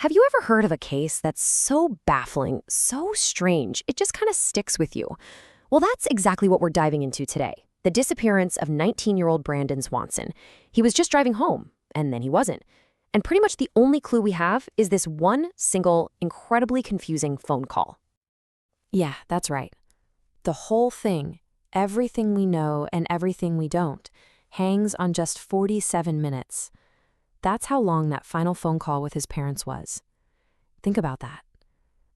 Have you ever heard of a case that's so baffling, so strange, it just kind of sticks with you? Well, that's exactly what we're diving into today. The disappearance of 19-year-old Brandon Swanson. He was just driving home, and then he wasn't. And pretty much the only clue we have is this one single, incredibly confusing phone call. Yeah, that's right. The whole thing, everything we know and everything we don't, hangs on just 47 minutes. That's how long that final phone call with his parents was. Think about that.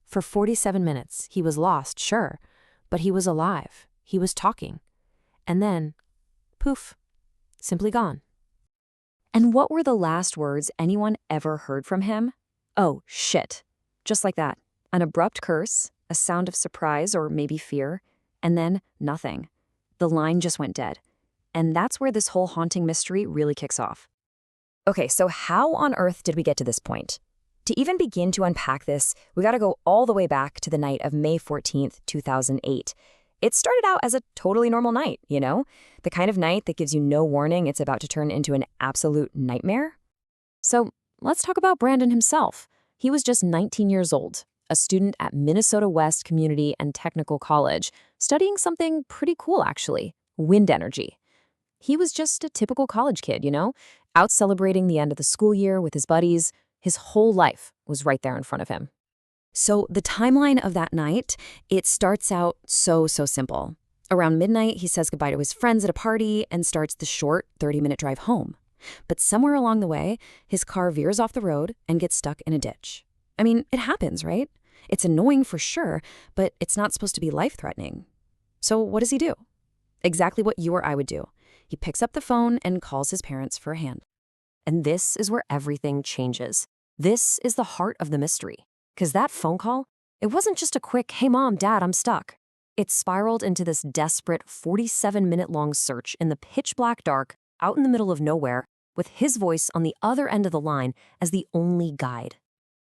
For 47 minutes, he was lost, sure, but he was alive. He was talking. And then, poof, simply gone. And what were the last words anyone ever heard from him? Oh, shit. Just like that. An abrupt curse, a sound of surprise or maybe fear, and then nothing. The line just went dead. And that's where this whole haunting mystery really kicks off. Okay, so how on earth did we get to this point? To even begin to unpack this, we gotta go all the way back to the night of May 14th, 2008. It started out as a totally normal night, you know? The kind of night that gives you no warning it's about to turn into an absolute nightmare. So let's talk about Brandon himself. He was just 19 years old, a student at Minnesota West Community and Technical College, studying something pretty cool actually, wind energy. He was just a typical college kid, you know? Out celebrating the end of the school year with his buddies. His whole life was right there in front of him. So the timeline of that night, it starts out so simple. Around midnight, he says goodbye to his friends at a party and starts the short 30-minute drive home. But somewhere along the way, his car veers off the road and gets stuck in a ditch. I mean, it happens, right? It's annoying for sure, but it's not supposed to be life-threatening. So what does he do? Exactly what you or I would do. He picks up the phone and calls his parents for a hand. And this is where everything changes. This is the heart of the mystery. Because that phone call, it wasn't just a quick, hey mom, dad, I'm stuck. It spiraled into this desperate 47-minute-long search in the pitch-black dark, out in the middle of nowhere, with his voice on the other end of the line as the only guide.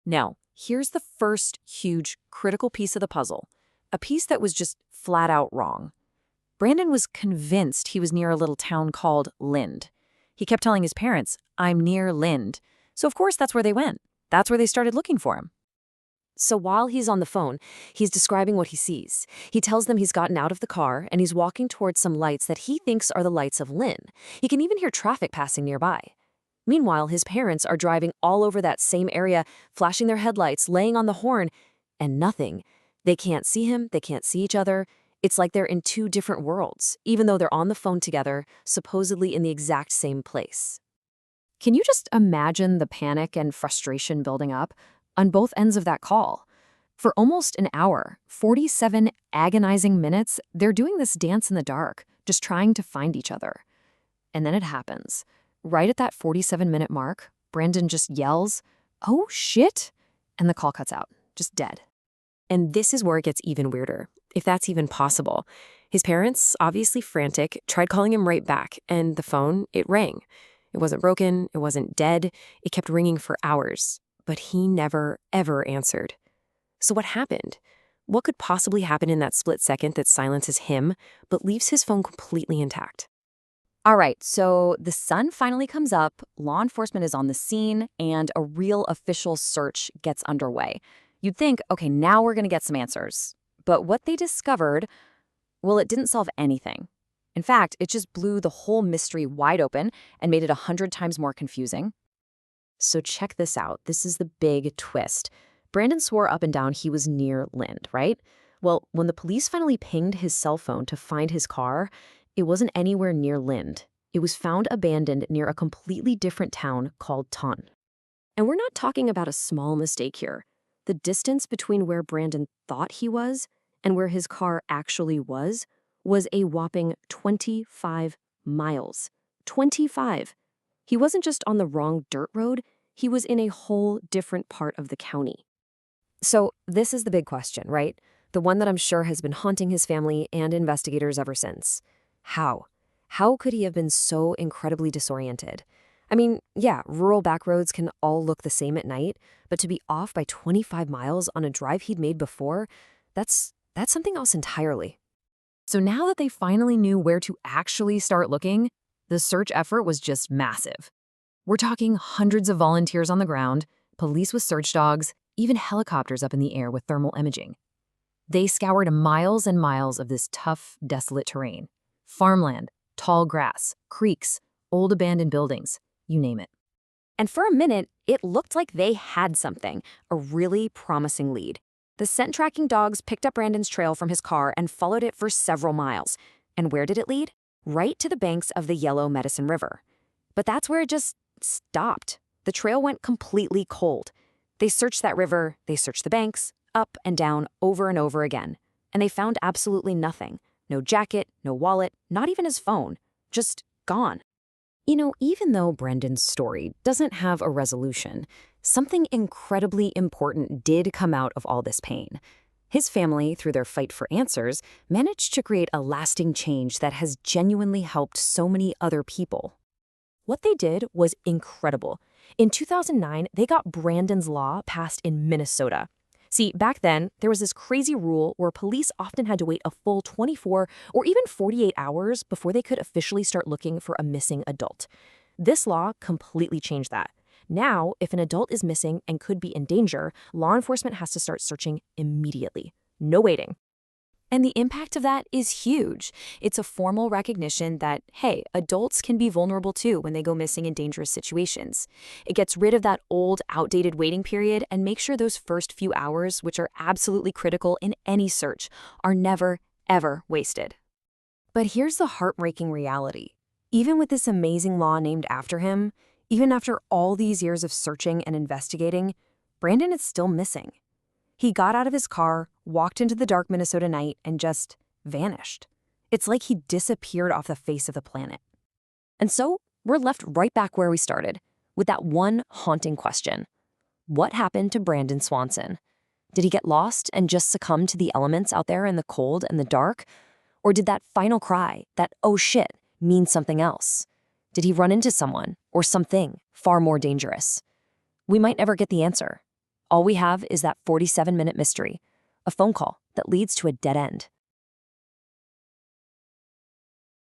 Now, here's the first huge, critical piece of the puzzle. A piece that was just flat out wrong. Brandon was convinced he was near a little town called Lind. He kept telling his parents, I'm near Lind. So of course that's where they went. That's where they started looking for him. So while he's on the phone, he's describing what he sees. He tells them he's gotten out of the car and he's walking towards some lights that he thinks are the lights of Lind. He can even hear traffic passing nearby. Meanwhile, his parents are driving all over that same area, flashing their headlights, laying on the horn, and nothing. They can't see him, they can't see each other. It's like they're in two different worlds, even though they're on the phone together, supposedly in the exact same place. Can you just imagine the panic and frustration building up on both ends of that call? For almost an hour, 47 agonizing minutes, they're doing this dance in the dark, just trying to find each other. And then it happens. Right at that 47-minute mark, Brandon just yells, "Oh, shit!" And the call cuts out, just dead. And this is where it gets even weirder, if that's even possible. His parents, obviously frantic, tried calling him right back, and the phone, it rang. It wasn't broken, it wasn't dead, it kept ringing for hours, but he never, ever answered. So what happened? What could possibly happen in that split second that silences him, but leaves his phone completely intact? All right, so the sun finally comes up, law enforcement is on the scene, and a real official search gets underway. You'd think, okay, now we're going to get some answers. But what they discovered, well, it didn't solve anything. In fact, it just blew the whole mystery wide open and made it 100 times more confusing. So check this out. This is the big twist. Brandon swore up and down he was near Lind, right? Well, when the police finally pinged his cell phone to find his car, it wasn't anywhere near Lind. It was found abandoned near a completely different town called Ton. And we're not talking about a small mistake here. The distance between where Brandon thought he was and where his car actually was a whopping 25 miles. 25. He wasn't just on the wrong dirt road, he was in a whole different part of the county. So this is the big question, right? The one that I'm sure has been haunting his family and investigators ever since. How? How could he have been so incredibly disoriented? I mean, yeah, rural backroads can all look the same at night, but to be off by 25 miles on a drive he'd made before, that's something else entirely. So now that they finally knew where to actually start looking, the search effort was just massive. We're talking hundreds of volunteers on the ground, police with search dogs, even helicopters up in the air with thermal imaging. They scoured miles and miles of this tough, desolate terrain. Farmland, tall grass, creeks, old abandoned buildings, you name it. And for a minute, it looked like they had something, a really promising lead. The scent-tracking dogs picked up Brandon's trail from his car and followed it for several miles. And where did it lead? Right to the banks of the Yellow Medicine River. But that's where it just stopped. The trail went completely cold. They searched that river, they searched the banks, up and down, over and over again. And they found absolutely nothing. No jacket, no wallet, not even his phone. Just gone. Even though Brandon's story doesn't have a resolution, something incredibly important did come out of all this pain. His family, through their fight for answers, managed to create a lasting change that has genuinely helped so many other people. What they did was incredible. In 2009, they got Brandon's Law passed in Minnesota. See, back then, there was this crazy rule where police often had to wait a full 24 or even 48 hours before they could officially start looking for a missing adult. This law completely changed that. Now, if an adult is missing and could be in danger, law enforcement has to start searching immediately. No waiting. And the impact of that is huge. It's a formal recognition that, hey, adults can be vulnerable too when they go missing in dangerous situations. It gets rid of that old, outdated waiting period and makes sure those first few hours, which are absolutely critical in any search, are never, ever wasted. But here's the heartbreaking reality. Even with this amazing law named after him, even after all these years of searching and investigating, Brandon is still missing. He got out of his car, walked into the dark Minnesota night, and just vanished. It's like he disappeared off the face of the planet. And so, we're left right back where we started, with that one haunting question. What happened to Brandon Swanson? Did he get lost and just succumb to the elements out there in the cold and the dark? Or did that final cry, that "oh shit," mean something else? Did he run into someone or something far more dangerous? We might never get the answer. All we have is that 47-minute mystery, a phone call that leads to a dead end.